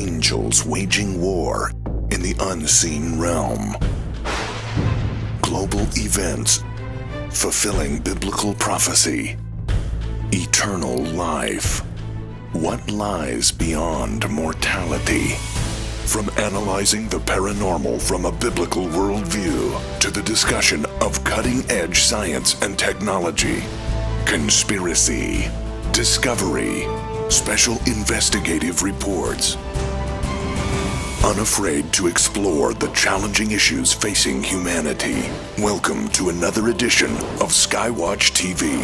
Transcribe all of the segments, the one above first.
angels waging war in the unseen realm. Global events fulfilling biblical prophecy. Eternal life. What lies beyond mortality? From analyzing the paranormal from a biblical worldview to the discussion of cutting-edge science and technology, conspiracy, discovery, special investigative reports. Unafraid to explore the challenging issues facing humanity. Welcome to another edition of Skywatch TV.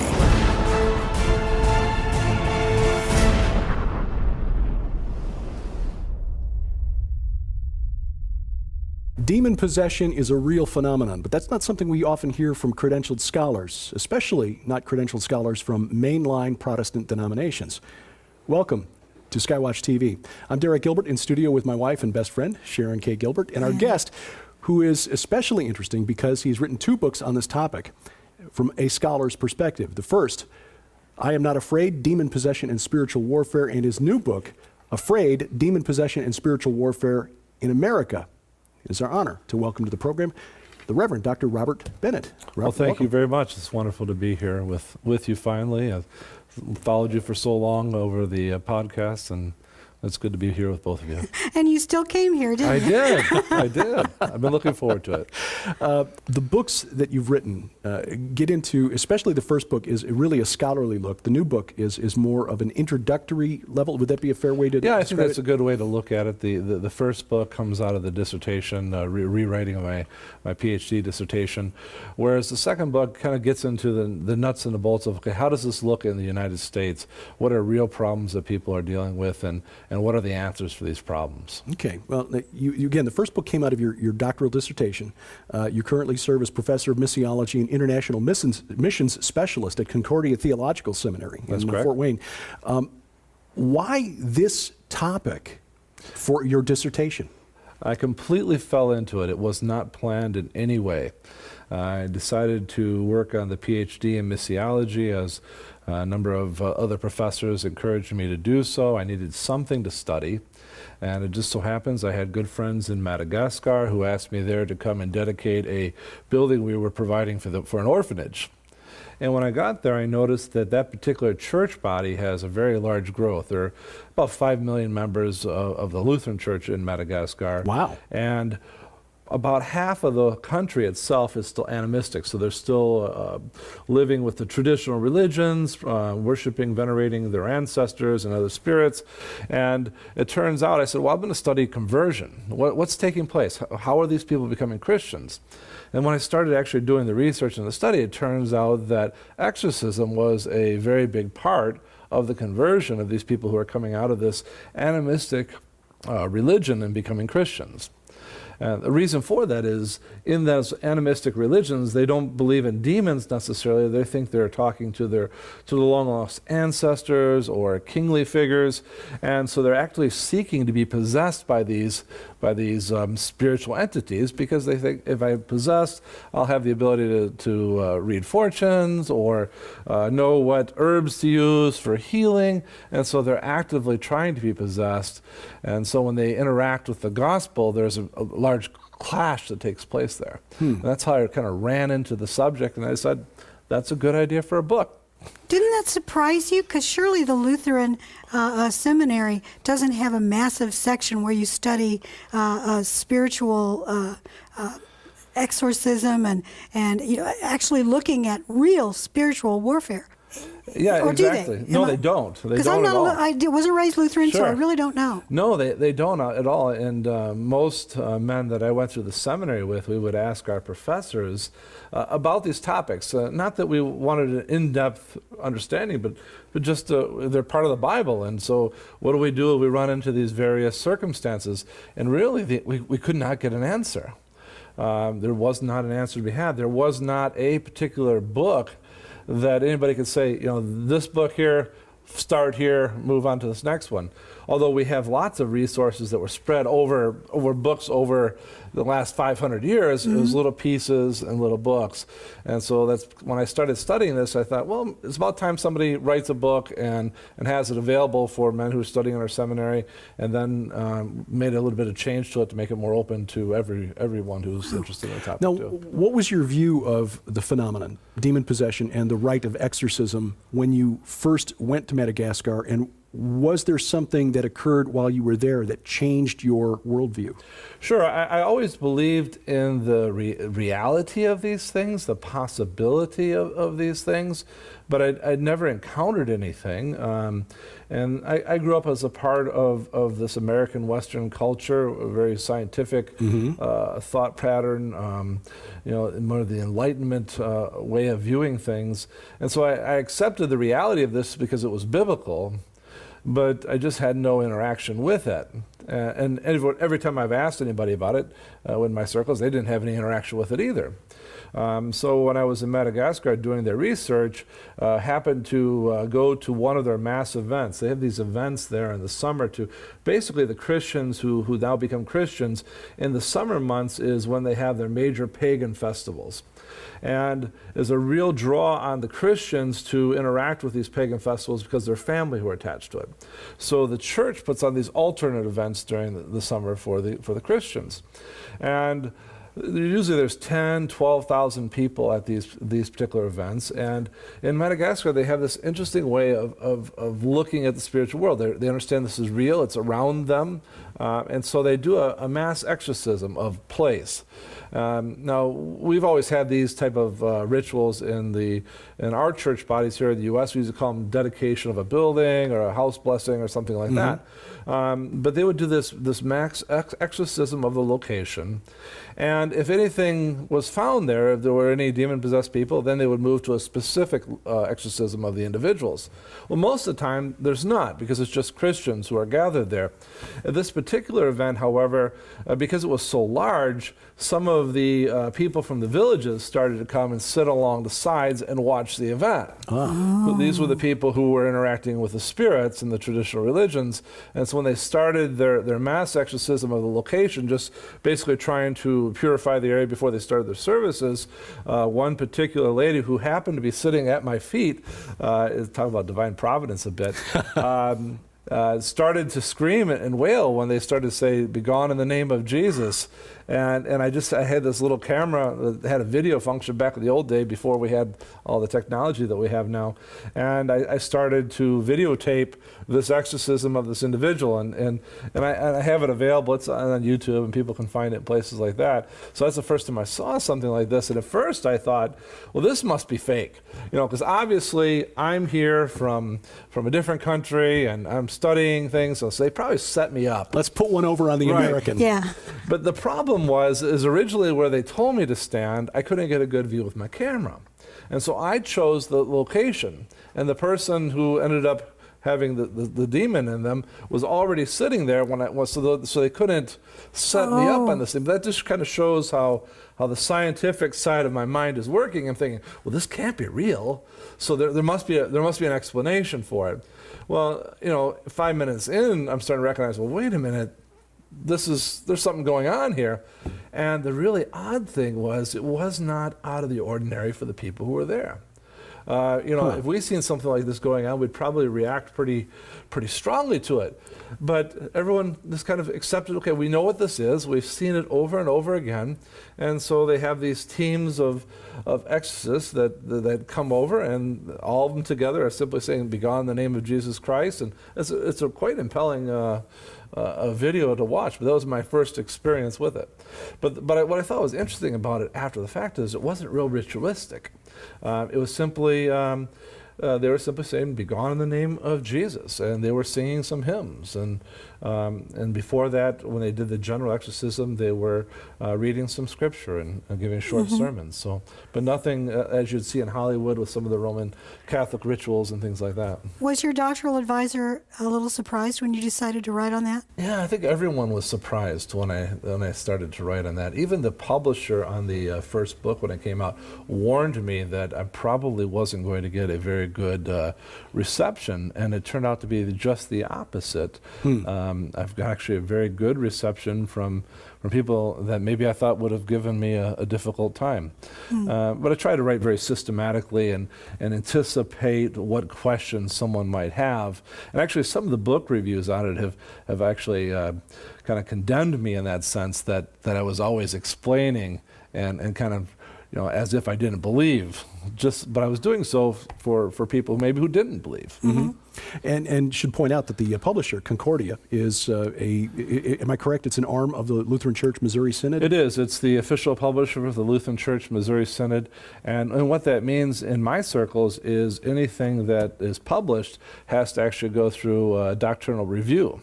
Demon possession is a real phenomenon, but that's not something we often hear from credentialed scholars, especially not credentialed scholars from mainline Protestant denominations. Welcome to Skywatch TV. I'm Derek Gilbert in studio with my wife and best friend, Sharon K. Gilbert, and our guest, who is especially interesting because he's written 2 books on this topic from a scholar's perspective. The first, I Am Not Afraid, Demon Possession and Spiritual Warfare, and his new book, Afraid, Demon Possession and Spiritual Warfare in America. It is our honor to welcome to the program the Reverend Dr. Robert Bennett. Well, thank you very much. It's wonderful to be here with you finally. I've followed you for so long over the podcast, and it's good to be here with both of you. And you still came here, didn't you? I did. I've been looking forward to it. The books that you've written get into, especially the first book, is really a scholarly look. The new book is more of an introductory level. Would that be a fair way to I think that's a good way to look at it. The first book comes out of the dissertation, rewriting of my PhD dissertation, whereas the second book kind of gets into the nuts and the bolts of, okay, how does this look in the United States? What are real problems that people are dealing with, and what are the answers for these problems? Okay, well, you again, the first book came out of your doctoral dissertation. You currently serve as professor of missiology and international missions specialist at Concordia Theological Seminary in Fort Wayne. Why this topic for your dissertation? I completely fell into it. It was not planned in any way. I decided to work on the PhD in missiology as a number of other professors encouraged me to do so. I needed something to study, and it just so happens I had good friends in Madagascar who asked me there to come and dedicate a building we were providing for an orphanage. And when I got there, I noticed that particular church body has a very large growth. There are about 5 million members of the Lutheran Church in Madagascar. Wow. And about half of the country itself is still animistic, so they're still living with the traditional religions, worshiping, venerating their ancestors and other spirits. And it turns out, I said, well, I'm going to study conversion. What's taking place? How are these people becoming Christians? And when I started actually doing the research and the study, it turns out that exorcism was a very big part of the conversion of these people who are coming out of this animistic religion and becoming Christians. The reason for that is, in those animistic religions, they don't believe in demons necessarily. They think they're talking to the long-lost ancestors or kingly figures, and so they're actually seeking to be possessed by these spiritual entities, because they think, if I'm possessed, I'll have the ability to read fortunes or know what herbs to use for healing, and so they're actively trying to be possessed. And so when they interact with the gospel, there's a large clash that takes place there. And that's how I kind of ran into the subject, and I said, that's a good idea for a book. Didn't that surprise you? Because surely the Lutheran seminary doesn't have a massive section where you study spiritual exorcism and actually looking at real spiritual warfare. Yeah, or exactly. Do they? No, they don't. They don't at all. I wasn't raised Lutheran, Sure. so I really don't know. No, they don't at all. And most men that I went through the seminary with, we would ask our professors about these topics. Not that we wanted an in-depth understanding, but just they're part of the Bible. And so what do? We run into these various circumstances. And really, we could not get an answer. There was not an answer to be had. There was not a particular book that anybody could say, this book here, start here, move on to this next one. Although we have lots of resources that were spread over books over the last 500 years, it was little pieces and little books. And so that's when I started studying this, I thought, well, it's about time somebody writes a book and has it available for men who are studying in our seminary, and then made a little bit of change to it to make it more open to everyone who's interested in the topic. Now, too. what was your view of the phenomenon, demon possession, and the rite of exorcism when you first went to Madagascar, and was there something that occurred while you were there that changed your worldview? Sure. I always believed in the reality of these things, the possibility of these things, but I'd never encountered anything. And I grew up as a part of this American Western culture, a very scientific thought pattern, more of the Enlightenment way of viewing things. And so I accepted the reality of this because it was biblical, but I just had no interaction with it. And every time I've asked anybody about it in my circles, they didn't have any interaction with it either. So when I was in Madagascar doing their research, happened to go to one of their mass events. They have these events there in the summer to basically the Christians who now become Christians. In the summer months is when they have their major pagan festivals. And there's a real draw on the Christians to interact with these pagan festivals because their family who are attached to it. So the church puts on these alternate events during the summer for the Christians. And usually there's 10, 12,000 people at these particular events. And in Madagascar, they have this interesting way of looking at the spiritual world. They understand this is real, it's around them. And so they do a mass exorcism of place. Now, we've always had these type of rituals in our church bodies here in the U.S. We used to call them dedication of a building or a house blessing or something like that. But they would do this mass exorcism of the location. And if anything was found there, if there were any demon-possessed people, then they would move to a specific exorcism of the individuals. Well, most of the time, there's not, because it's just Christians who are gathered there. At this particular event, however, because it was so large, some of the people from the villages started to come and sit along the sides and watch the event. These were the people who were interacting with the spirits in the traditional religions. And so when they started their mass exorcism of the location, just basically trying to purify the area before they started their services, one particular lady who happened to be sitting at my feet, talk about divine providence a bit, started to scream and wail when they started to say, "Begone in the name of Jesus." And I had this little camera that had a video function back in the old day before we had all the technology that we have now. And I started to videotape this exorcism of this individual. And I have it available. It's on YouTube and people can find it in places like that. So that's the first time I saw something like this. And at first I thought, well, this must be fake. Because obviously I'm here from a different country and I'm studying things. So they probably set me up. Let's put one over on the American. Yeah. But the problem is originally where they told me to stand, I couldn't get a good view with my camera. And so I chose the location. And the person who ended up having the demon in them was already sitting there so they couldn't set me up on this thing. But that just kind of shows how the scientific side of my mind is working. I'm thinking, well, this can't be real. So there must be an explanation for it. Well, 5 minutes in, I'm starting to recognize, well, wait a minute. There's something going on here. And the really odd thing was, it was not out of the ordinary for the people who were there. If we'd seen something like this going on, we'd probably react pretty strongly to it. But everyone just kind of accepted, okay, we know what this is. We've seen it over and over again. And so they have these teams of exorcists that come over, and all of them together are simply saying, "Begone in the name of Jesus Christ." And it's a quite impelling a video to watch, but that was my first experience with it. But what I thought was interesting about it after the fact is it wasn't real ritualistic. It was simply, they were simply saying, "Begone in the name of Jesus," and they were singing some hymns. And before that, when they did the general exorcism, they were reading some scripture and giving short sermons. So, but nothing as you'd see in Hollywood with some of the Roman Catholic rituals and things like that. Was your doctoral advisor a little surprised when you decided to write on that? Yeah, I think everyone was surprised when I started to write on that. Even the publisher on the first book when it came out warned me that I probably wasn't going to get a very very good reception, and it turned out to be just the opposite. I've got actually a very good reception from people that maybe I thought would have given me a difficult time. But I try to write very systematically and anticipate what questions someone might have. And actually some of the book reviews on it have actually kind of condemned me in that sense, that I was always explaining and kind of, as if I didn't believe. But I was doing so for people maybe who didn't believe. And should point out that the publisher, Concordia, is am I correct, it's an arm of the Lutheran Church Missouri Synod? It is. It's the official publisher of the Lutheran Church Missouri Synod. And what that means in my circles is anything that is published has to actually go through doctrinal review.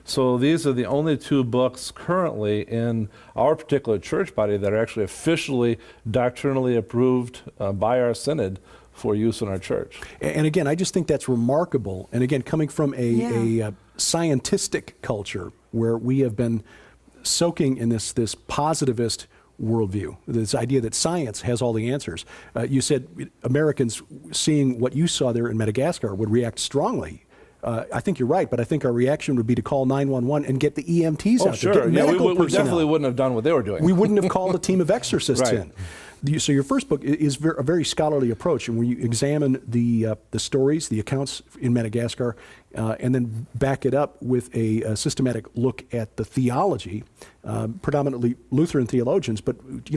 So these are the only two books currently in our particular church body that are actually officially doctrinally approved by our synod for use in our church. And again, I just think that's remarkable. And again, coming from a scientistic culture where we have been soaking in this positivist worldview, this idea that science has all the answers. You said Americans, seeing what you saw there in Madagascar, would react strongly. I think you're right, but I think our reaction would be to call 911 and get the EMTs out sure. there. Get medical we definitely wouldn't have done what they were doing. We wouldn't have called a team of exorcists Right. in. So your first book is a very scholarly approach, and where you examine the stories, the accounts in Madagascar, and then back it up with a systematic look at the theology, predominantly Lutheran theologians, but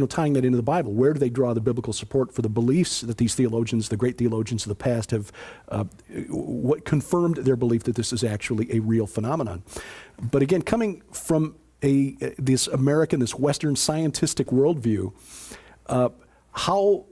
tying that into the Bible. Where do they draw the biblical support for the beliefs that these theologians, the great theologians of the past, have what confirmed their belief that this is actually a real phenomenon? But again, coming from this Western scientific worldview, how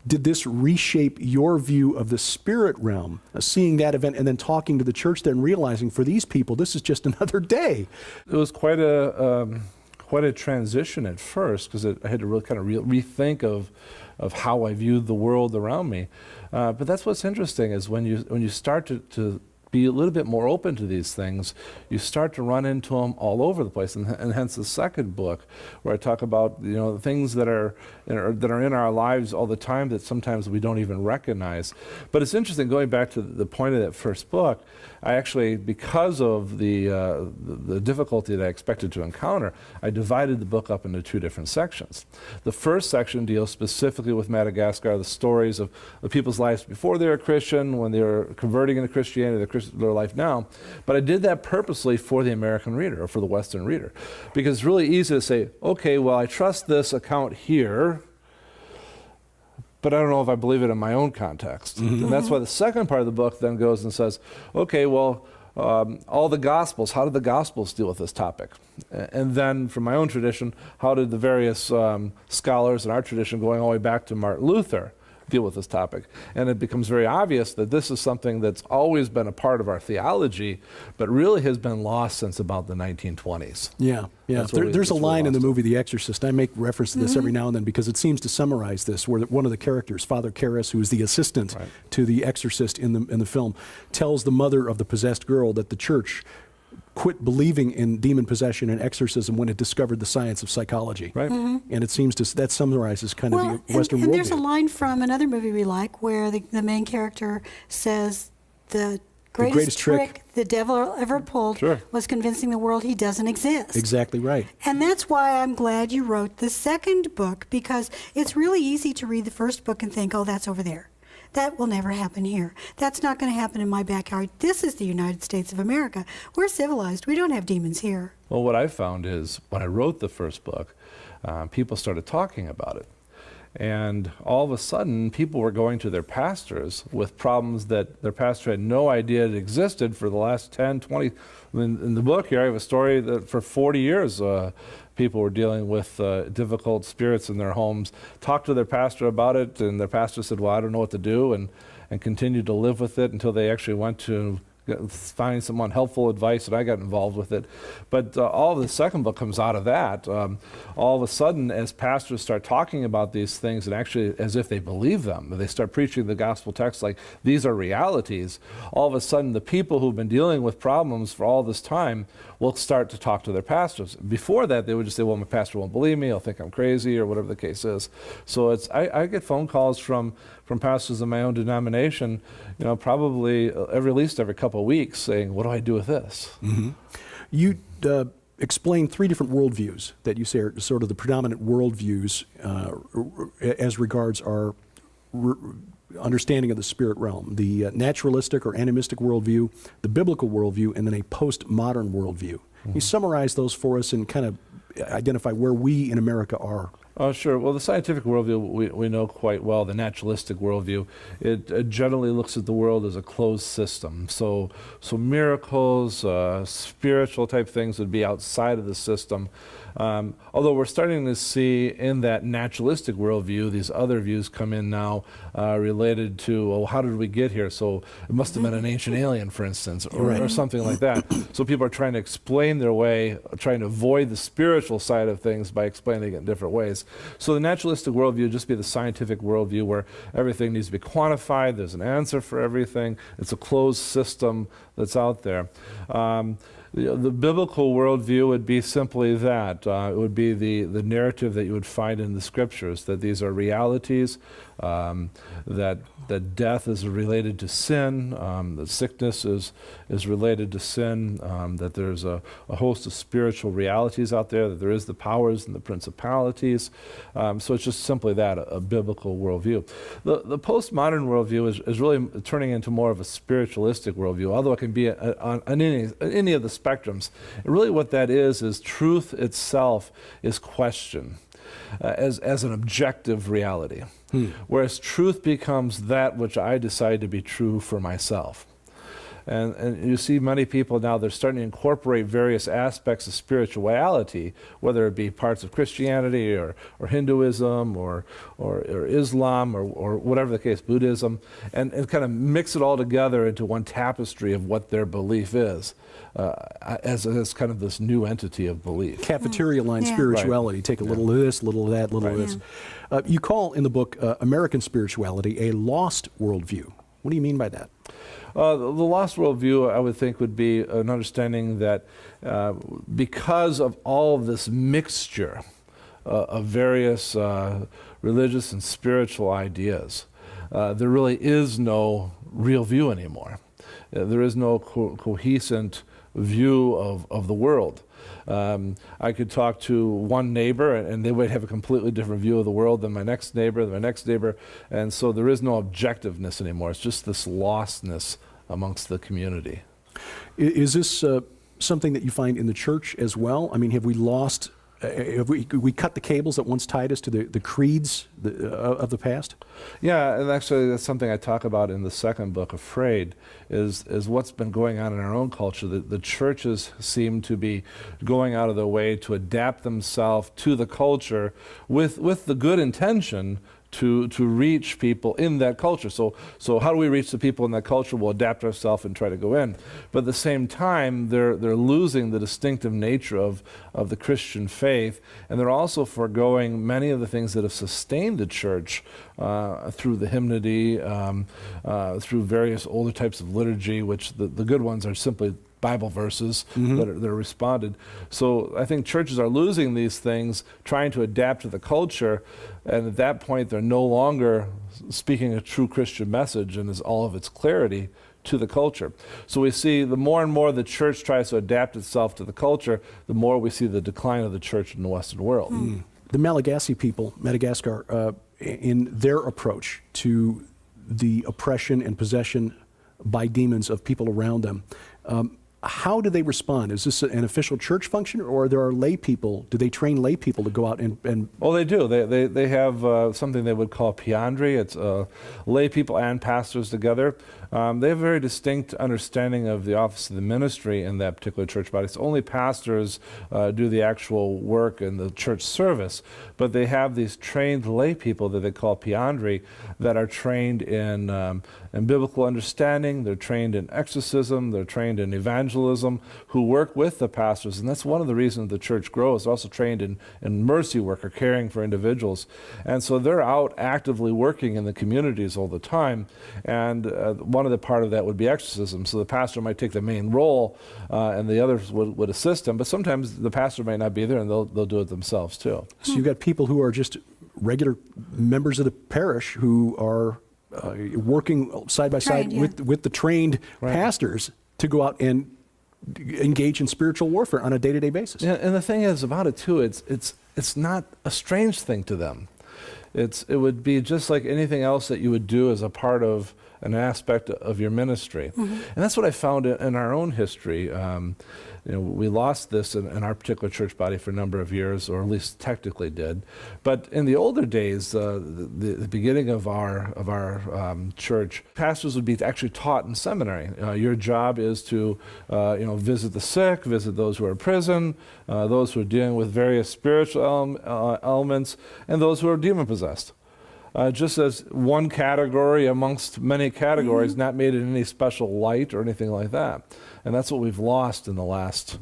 did this reshape your view of the spirit realm, seeing that event and then talking to the church there and realizing for these people this is just another day? It was quite a transition at first, because I had to really kind of rethink of how I viewed the world around me. But that's what's interesting, is when you start to be a little bit more open to these things, you start to run into them all over the place, and hence the second book, where I talk about the things that are in our lives all the time that sometimes we don't even recognize. But it's interesting, going back to the point of that first book, I actually, because of the difficulty that I expected to encounter, I divided the book up into two different sections. The first section deals specifically with Madagascar, the stories of the people's lives before they were Christian, when they were converting into Christianity, their life now. But I did that purposely for the American reader, or for the Western reader, because it's really easy to say, okay, well, I trust this account here, but I don't know if I believe it in my own context. And that's why the second part of the book then goes and says, okay, well, all the Gospels, how did the Gospels deal with this topic? And then from my own tradition, how did the various scholars in our tradition, going all the way back to Martin Luther, deal with this topic? And it becomes very obvious that this is something that's always been a part of our theology, but really has been lost since about the 1920s. Yeah. There's a line in the movie The Exorcist. I make reference to this every now and then because it seems to summarize this, where one of the characters, Father Karras, who is the assistant to the exorcist in the film, tells the mother of the possessed girl that the church quit believing in demon possession and exorcism when it discovered the science of psychology. Right. And it seems that summarizes kind of the Western worldview. And there's a line from another movie we like where the main character says the greatest trick the devil ever pulled was convincing the world he doesn't exist. Exactly right. And that's why I'm glad you wrote the second book, because it's really easy to read the first book and think, oh, that's over there. That will never happen here. That's not going to happen in my backyard. This is the United States of America. We're civilized. We don't have demons here. Well, what I found is when I wrote the first book, people started talking about it. And all of a sudden, people were going to their pastors with problems that their pastor had no idea it existed for the last 10, 20. In the book here, I have a story that for 40 years, people were dealing with difficult spirits in their homes, talked to their pastor about it, and their pastor said, well, I don't know what to do, and continued to live with it until they actually went to find some helpful advice, and I got involved with it. But all of the second book comes out of that. All of a sudden, as pastors start talking about these things, and actually as if they believe them, they start preaching the gospel text like these are realities, all of a sudden the people who've been dealing with problems for all this time will start to talk to their pastors. Before that, they would just say, well, my pastor won't believe me, he'll think I'm crazy, or whatever the case is. So I get phone calls from from pastors in my own denomination, probably at least every couple of weeks saying, what do I do with this? Mm-hmm. You explain 3 different worldviews that you say are sort of the predominant worldviews as regards our understanding of the spirit realm: the naturalistic or animistic worldview, the biblical worldview, and then a postmodern worldview. Can you summarize those for us and kind of identify where we in America are? Sure. Well, the scientific worldview we know quite well. The naturalistic worldview, it generally looks at the world as a closed system. So miracles, spiritual type things would be outside of the system. Although we're starting to see in that naturalistic worldview, these other views come in now related to, well, how did we get here? So it must have been an ancient alien, for instance, or something like that. So people are trying to explain their way, trying to avoid the spiritual side of things by explaining it in different ways. So the naturalistic worldview would just be the scientific worldview where everything needs to be quantified, there's an answer for everything, it's a closed system that's out there. The biblical worldview would be simply that. It would be the narrative that you would find in the scriptures, that these are realities, that death is related to sin, that sickness is related to sin, that there's a host of spiritual realities out there, that there is the powers and the principalities. So it's just simply that, a biblical worldview. The postmodern worldview is really turning into more of a spiritualistic worldview, although it can be on any of the spectrums. And really what that is truth itself is questioned as an objective reality. Whereas truth becomes that which I decide to be true for myself. And you see many people now, they're starting to incorporate various aspects of spirituality, whether it be parts of Christianity or Hinduism or Islam or whatever the case, Buddhism, and kind of mix it all together into one tapestry of what their belief is, as kind of this new entity of belief. Cafeteria line spirituality. Take a little of this, little of that, little of this. You call in the book American spirituality a lost worldview. What do you mean by that? The lost worldview, I would think, would be an understanding that because of all of this mixture of various religious and spiritual ideas, there really is no real view anymore. There is no cohesive view of the world. I could talk to one neighbor and they would have a completely different view of the world than my next neighbor, and so there is no objectiveness anymore. It's just this lostness amongst the community. Is this something that you find in the church as well? I mean, have we lost, have we cut the cables that once tied us to the creeds of the past? Yeah, and actually that's something I talk about in the second book, Afraid, is what's been going on in our own culture. The churches seem to be going out of their way to adapt themselves to the culture with the good intention to reach people in that culture. So how do we reach the people in that culture? We'll adapt ourselves and try to go in. But at the same time, they're losing the distinctive nature of the Christian faith, and they're also foregoing many of the things that have sustained the church through the hymnody, through various older types of liturgy, which the good ones are simply Bible verses that are responded. So I think churches are losing these things, trying to adapt to the culture, and at that point they're no longer speaking a true Christian message and is all of its clarity to the culture. So we see the more and more the church tries to adapt itself to the culture, the more we see the decline of the church in the Western world. The Malagasy people, Madagascar, in their approach to the oppression and possession by demons of people around them, how do they respond? Is this an official church function, or there are lay people? Do they train lay people to go out and Well, they do. They have something they would call piandri. It's lay people and pastors together. They have a very distinct understanding of the office of the ministry in that particular church body. So only pastors do the actual work in the church service, but they have these trained lay people that they call piandri that are trained in biblical understanding. They're trained in exorcism. They're trained in evangelism, who work with the pastors, and that's one of the reasons the church grows. They're also trained in mercy work or caring for individuals, and so they're out actively working in the communities all the time, and one of the part of that would be exorcism. So the pastor might take the main role and the others would assist him, but sometimes the pastor might not be there and they'll do it themselves too. So you've got people who are just regular members of the parish who are working side by side Trained, yeah. with the trained pastors to go out and engage in spiritual warfare on a day-to-day basis. Yeah, and the thing is about it too, it's not a strange thing to them. It would be just like anything else that you would do as a part of an aspect of your ministry. And that's what I found in our own history. We lost this in our particular church body for a number of years, or at least technically did. But in the older days, the beginning of our church, pastors would be actually taught in seminary. Your job is to visit the sick, visit those who are in prison, those who are dealing with various spiritual elements, and those who are demon-possessed. Just as one category amongst many categories, not made in any special light or anything like that. And that's what we've lost in the last,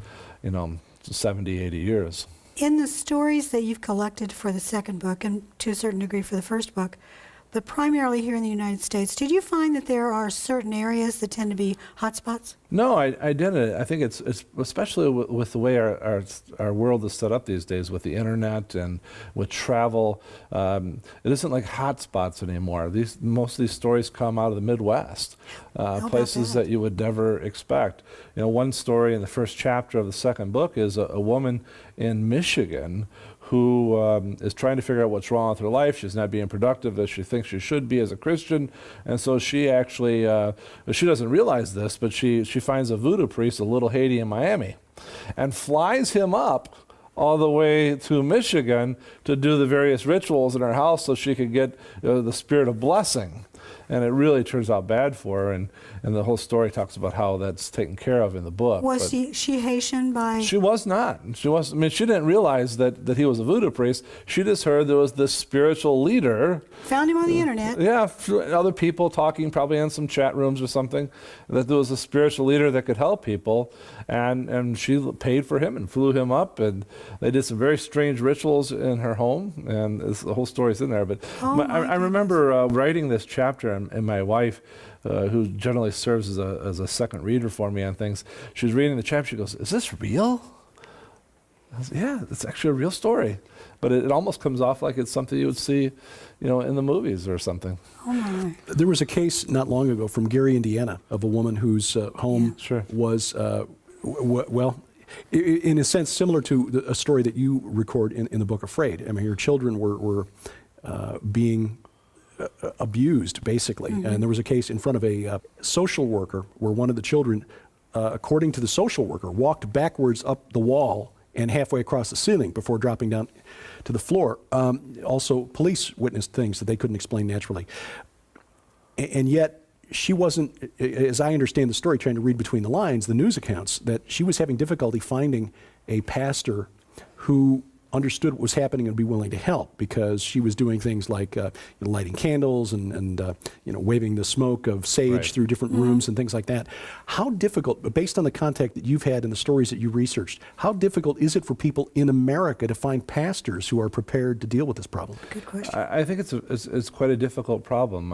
70, 80 years. In the stories that you've collected for the second book, and to a certain degree for the first book, but primarily here in the United States, did you find that there are certain areas that tend to be hotspots? No, I didn't. I think it's especially with the way our world is set up these days, with the internet and with travel. It isn't like hotspots anymore. Most of these stories come out of the Midwest, places that you would never expect. One story in the first chapter of the second book is a woman in Michigan who is trying to figure out what's wrong with her life. She's not being productive as she thinks she should be as a Christian. And so she actually, she doesn't realize this, but she finds a voodoo priest, a little Haiti in Miami, and flies him up all the way to Michigan to do the various rituals in her house so she could get the spirit of blessing. And it really turns out bad for her, and the whole story talks about how that's taken care of in the book. Was she Haitian by? She was not. She didn't realize that he was a voodoo priest. She just heard there was this spiritual leader. Found him on the internet. Yeah, other people talking, probably in some chat rooms or something, that there was a spiritual leader that could help people, and she paid for him and flew him up, and they did some very strange rituals in her home, and the whole story's in there. But I remember writing this chapter, and my wife, who generally serves as a second reader for me on things, she was reading the chapter. She goes, "Is this real?" I said, "Yeah, it's actually a real story," but it almost comes off like it's something you would see, in the movies or something. Oh my! There was a case not long ago from Gary, Indiana, of a woman whose home was, in a sense, similar to a story that you record in the book Afraid. I mean, her children were being abused, basically. And there was a case in front of a social worker where one of the children, according to the social worker, walked backwards up the wall and halfway across the ceiling before dropping down to the floor. Also, police witnessed things that they couldn't explain naturally. And yet, she wasn't, as I understand the story, trying to read between the lines, the news accounts, that she was having difficulty finding a pastor who understood what was happening and be willing to help, because she was doing things like lighting candles and waving the smoke of sage through different rooms and things like that. How difficult, based on the contact that you've had and the stories that you researched, how difficult is it for people in America to find pastors who are prepared to deal with this problem? Good question. I think it's quite a difficult problem,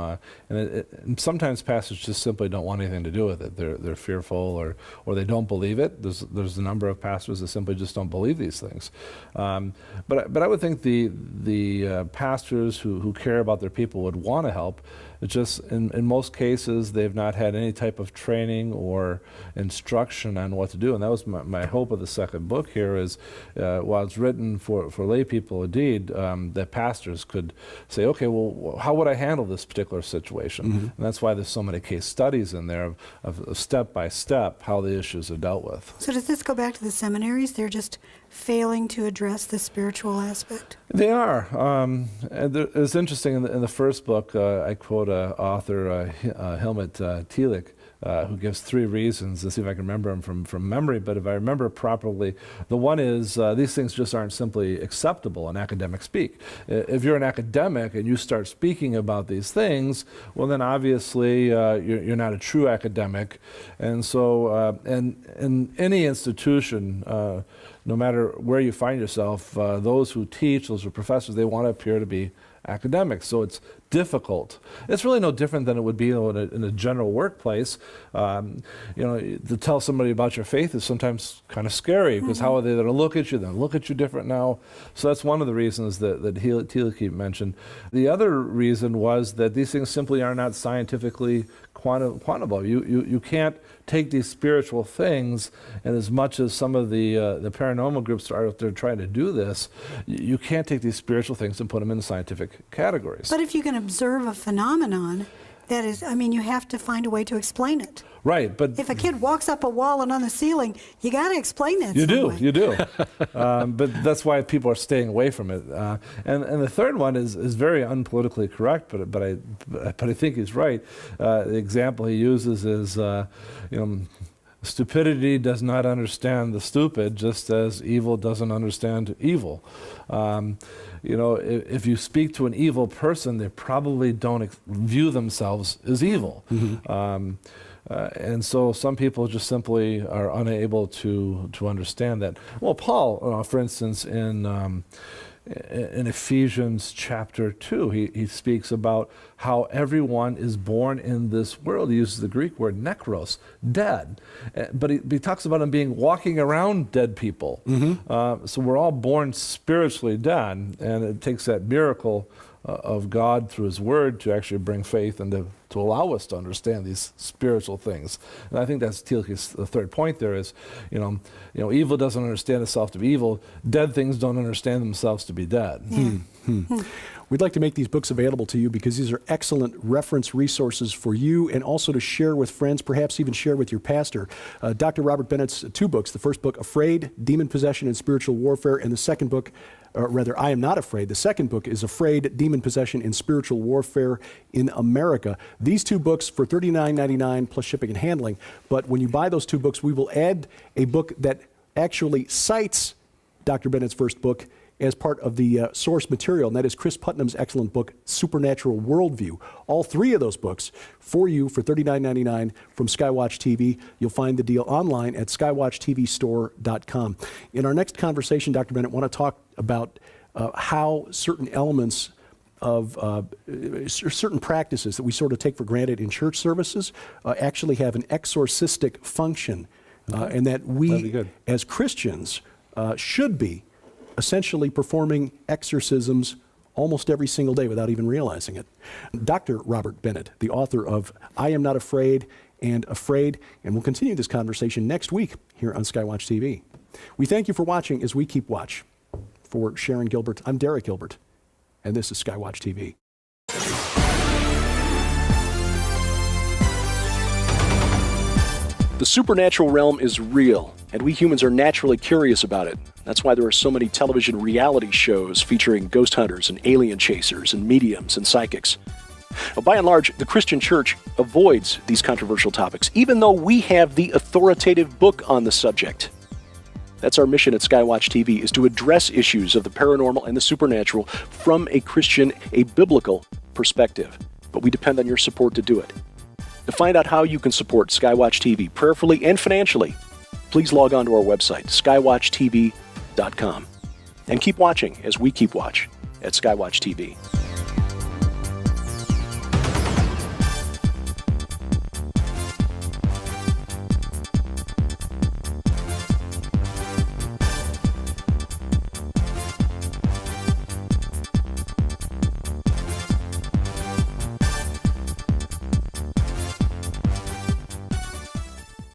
and sometimes pastors just simply don't want anything to do with it. They're fearful or they don't believe it. There's a number of pastors that simply just don't believe these things. But I would think the pastors who care about their people would want to help. It's just in most cases they've not had any type of training or instruction on what to do, and that was my hope of the second book here is while it's written for lay people indeed, that pastors could say, okay, well, how would I handle this particular situation? And that's why there's so many case studies in there of step by step how the issues are dealt with. So does this go back to the seminaries? They're just failing to address the spiritual aspect? They are. And it's interesting, in the first book, I quote author Helmut Thielich, who gives 3 reasons. Let's see if I can remember them from memory, but if I remember properly, the one is these things just aren't simply acceptable in academic speak. If you're an academic and you start speaking about these things, well then obviously you're not a true academic. And so in any institution, no matter where you find yourself, those who teach, those who are professors, they want to appear to be academics. So it's difficult. It's really no different than it would be in a general workplace. To tell somebody about your faith is sometimes kind of scary, because how are they going to look at you? They'll look at you different now. So that's one of the reasons that Thielke mentioned. The other reason was that these things simply are not scientifically quantifiable. You can't take these spiritual things, and as much as some of the paranormal groups are out there trying to do this, you can't take these spiritual things and put them in scientific categories. But if you can observe a phenomenon, that is, you have to find a way to explain it. Right, but if a kid walks up a wall and on the ceiling, you got to explain that. You do. Way. But that's why people are staying away from it. And the third one is very unpolitically correct, but I think he's right. The example he uses is, stupidity does not understand the stupid, just as evil doesn't understand evil. If you speak to an evil person, they probably don't view themselves as evil. And so some people just simply are unable to understand that. Well, Paul, for instance, in Ephesians chapter 2, he speaks about how everyone is born in this world. He uses the Greek word nekros, dead. But he talks about them being walking around dead people. So we're all born spiritually dead, and it takes that miracle of God through His Word to actually bring faith and to allow us to understand these spiritual things. And I think that's Thielke's the third point there is, evil doesn't understand itself to be evil. Dead things don't understand themselves to be dead. We'd like to make these books available to you because these are excellent reference resources for you, and also to share with friends, perhaps even share with your pastor. Dr. Robert Bennett's two books, the first book, Afraid, Demon Possession and Spiritual Warfare, and the second book, or rather, I Am Not Afraid. The second book is Afraid, Demon Possession and Spiritual Warfare in America. These two books for $39.99 plus shipping and handling. But when you buy those two books, we will add a book that actually cites Dr. Bennett's first book as part of the source material, and that is Chris Putnam's excellent book, Supernatural Worldview. All three of those books for you for $39.99 from Skywatch TV. You'll find the deal online at skywatchtvstore.com. In our next conversation, Dr. Bennett, I want to talk about how certain elements of certain practices that we sort of take for granted in church services actually have an exorcistic function, and that we as Christians should be essentially performing exorcisms almost every single day without even realizing it. Dr. Robert Bennett, the author of I Am Not Afraid and Afraid, and we'll continue this conversation next week here on Skywatch TV. We thank you for watching as we keep watch. For Sharon Gilbert, I'm Derek Gilbert, and this is Skywatch TV. The supernatural realm is real, and we humans are naturally curious about it. That's why there are so many television reality shows featuring ghost hunters and alien chasers and mediums and psychics. Well, by and large, the Christian church avoids these controversial topics, even though we have the authoritative book on the subject. That's our mission at Skywatch TV, is to address issues of the paranormal and the supernatural from a Christian, a biblical perspective. But we depend on your support to do it. To find out how you can support Skywatch TV prayerfully and financially, please log on to our website, skywatchtv.com. And keep watching as we keep watch at Skywatch TV.